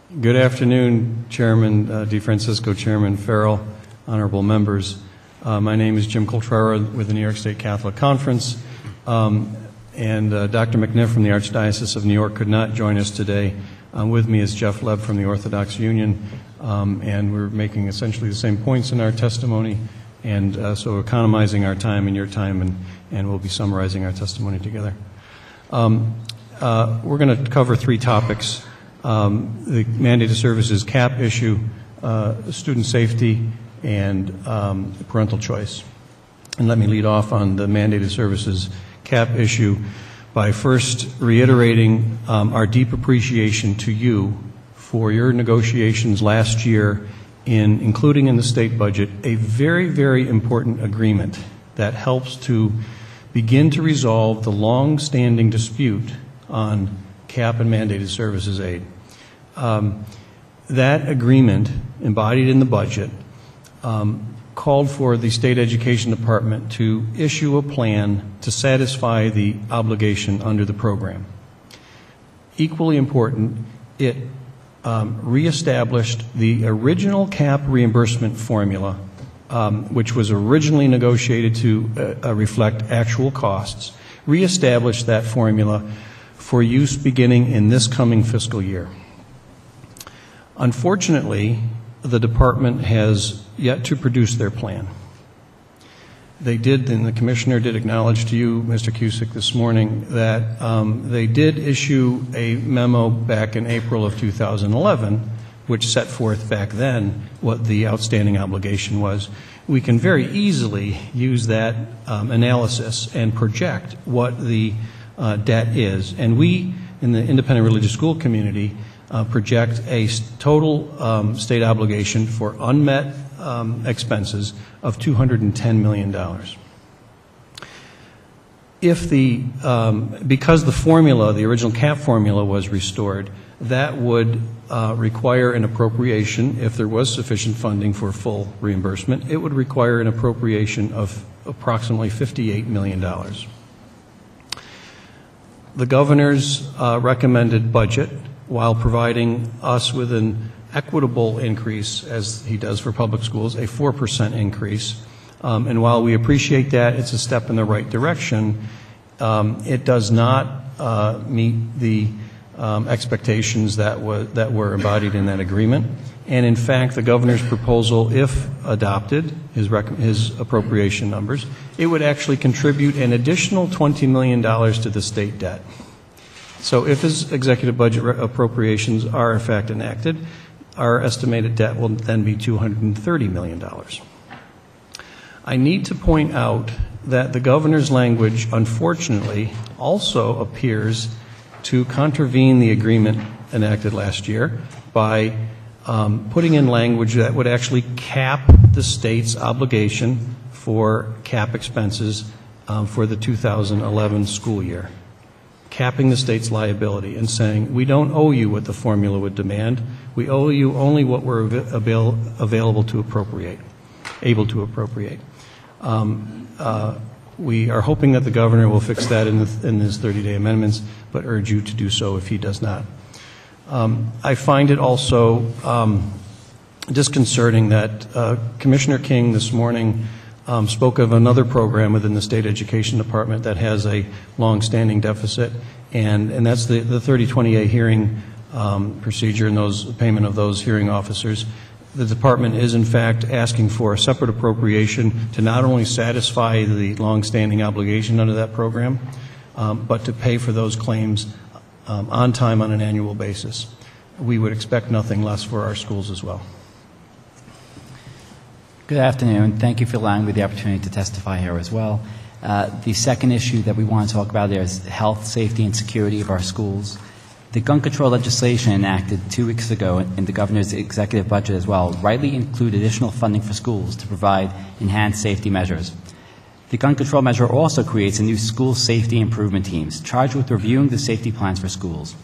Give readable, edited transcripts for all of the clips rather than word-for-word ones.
Good afternoon, Chairman DeFrancisco, Chairman Farrell, honorable members. My name is Jim Coltrera with the New York State Catholic Conference, and Dr. McNiff from the Archdiocese of New York could not join us today. With me is Jeff Leb from the Orthodox Union, and we're making essentially the same points in our testimony, and so economizing our time and your time, and we'll be summarizing our testimony together. We're going to cover three topics: the mandated services cap issue, student safety, and parental choice. And let me lead off on the mandated services cap issue by first reiterating our deep appreciation to you for your negotiations last year in including in the state budget a very, very important agreement that helps to begin to resolve the long-standing dispute on cap and mandated services aid. That agreement, embodied in the budget, called for the State Education Department to issue a plan to satisfy the obligation under the program. Equally important, it reestablished the original cap reimbursement formula, which was originally negotiated to reflect actual costs, reestablished that formula for use beginning in this coming fiscal year. Unfortunately, the department has yet to produce their plan. They did, and the Commissioner did acknowledge to you, Mr. Cusick, this morning that they did issue a memo back in April of 2011, which set forth back then what the outstanding obligation was. We can very easily use that analysis and project what the debt is. And we, in the independent religious school community, project a total state obligation for unmet expenses of $210 million. If because the formula, the original cap formula, was restored, that would require an appropriation. If there was sufficient funding for full reimbursement, it would require an appropriation of approximately $58 million. The governor's recommended budget, while providing us with an equitable increase, as he does for public schools, a 4% increase. And while we appreciate that, it's a step in the right direction, it does not meet the expectations that were embodied in that agreement. And in fact, the governor's proposal, if adopted, his appropriation numbers, it would actually contribute an additional $20 million to the state debt. So if his executive budget appropriations are in fact enacted, our estimated debt will then be $230 million. I need to point out that the governor's language, unfortunately, also appears to contravene the agreement enacted last year by putting in language that would actually cap the state's obligation for cap expenses for the 2011 school year, capping the state's liability and saying, we don't owe you what the formula would demand. We owe you only what we're available to appropriate, able to appropriate. We are hoping that the governor will fix that in his 30-day amendments, but urge you to do so if he does not. I find it also disconcerting that Commissioner King this morning spoke of another program within the State Education Department that has a long-standing deficit, and that's the 3020A hearing procedure and those payment of those hearing officers. The department is in fact asking for a separate appropriation to not only satisfy the long-standing obligation under that program, but to pay for those claims on time on an annual basis. We would expect nothing less for our schools as well. Good afternoon. Thank you for allowing me the opportunity to testify here as well. The second issue that we want to talk about is health, safety, and security of our schools. The gun control legislation enacted 2 weeks ago in the governor's executive budget as well rightly include additional funding for schools to provide enhanced safety measures. The gun control measure also creates a new school safety improvement teams charged with reviewing the safety plans for schools.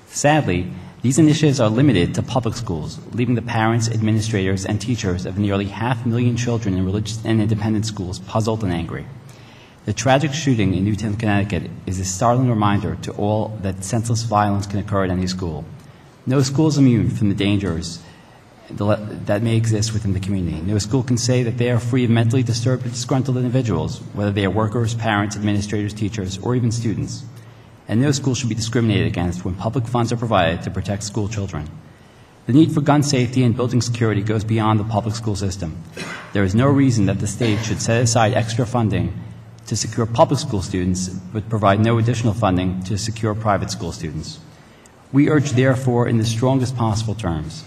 Sadly, these initiatives are limited to public schools, leaving the parents, administrators, and teachers of nearly 500,000 children in religious and independent schools puzzled and angry. The tragic shooting in Newtown, Connecticut is a startling reminder to all that senseless violence can occur at any school. No school is immune from the dangers that may exist within the community. No school can say that they are free of mentally disturbed or disgruntled individuals, whether they are workers, parents, administrators, teachers, or even students. And no school should be discriminated against when public funds are provided to protect school children. The need for gun safety and building security goes beyond the public school system. There is no reason that the state should set aside extra funding to secure public school students, but provide no additional funding to secure private school students. We urge, therefore, in the strongest possible terms,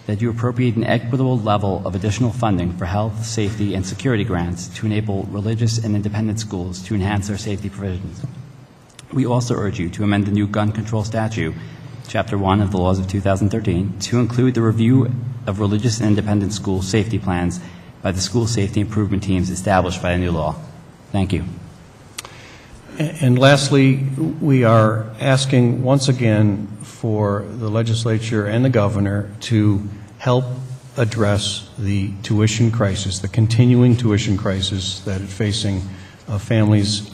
that you appropriate an equitable level of additional funding for health, safety, and security grants to enable religious and independent schools to enhance their safety provisions. We also urge you to amend the new gun control statute, Chapter 1 of the laws of 2013, to include the review of religious and independent school safety plans by the school safety improvement teams established by the new law. Thank you. And lastly, we are asking once again for the legislature and the governor to help address the tuition crisis, the continuing tuition crisis that is facing families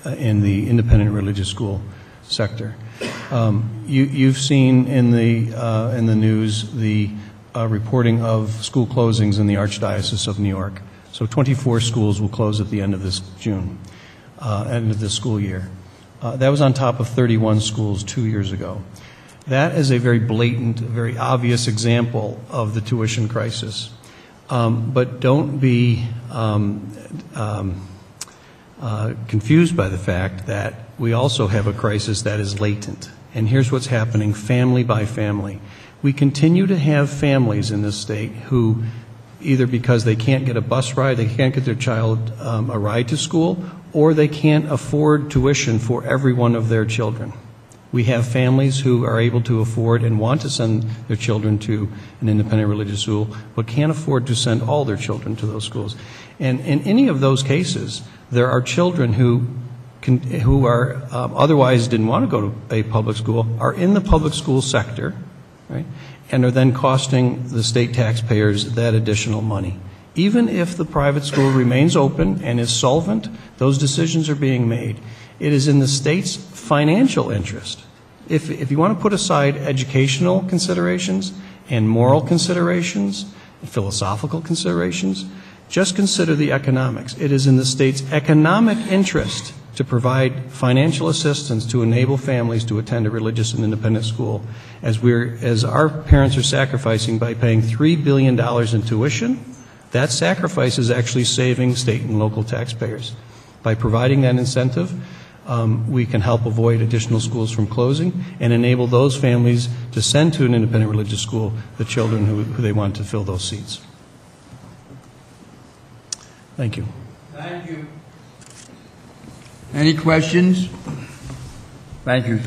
in the independent religious school sector. You've seen in the news the reporting of school closings in the Archdiocese of New York. So 24 schools will close at the end of this June. End of this school year. That was on top of 31 schools 2 years ago. That is a very blatant, very obvious example of the tuition crisis. But don't be confused by the fact that we also have a crisis that is latent. And here's what's happening family by family. We continue to have families in this state who, either because they can't get a bus ride, they can't get their child a ride to school, or they can't afford tuition for every one of their children. We have families who are able to afford and want to send their children to an independent religious school, but can't afford to send all their children to those schools. And in any of those cases, there are children who are otherwise didn't want to go to a public school, are in the public school sector, right, and are then costing the state taxpayers that additional money. Even if the private school remains open and is solvent, those decisions are being made. It is in the state's financial interest. If you want to put aside educational considerations and moral considerations, and philosophical considerations, just consider the economics. It is in the state's economic interest to provide financial assistance to enable families to attend a religious and independent school, as our parents are sacrificing by paying $3 billion in tuition. That sacrifice is actually saving state and local taxpayers. By providing that incentive, we can help avoid additional schools from closing and enable those families to send to an independent religious school the children who they want to fill those seats. Thank you. Thank you. Any questions? Thank you.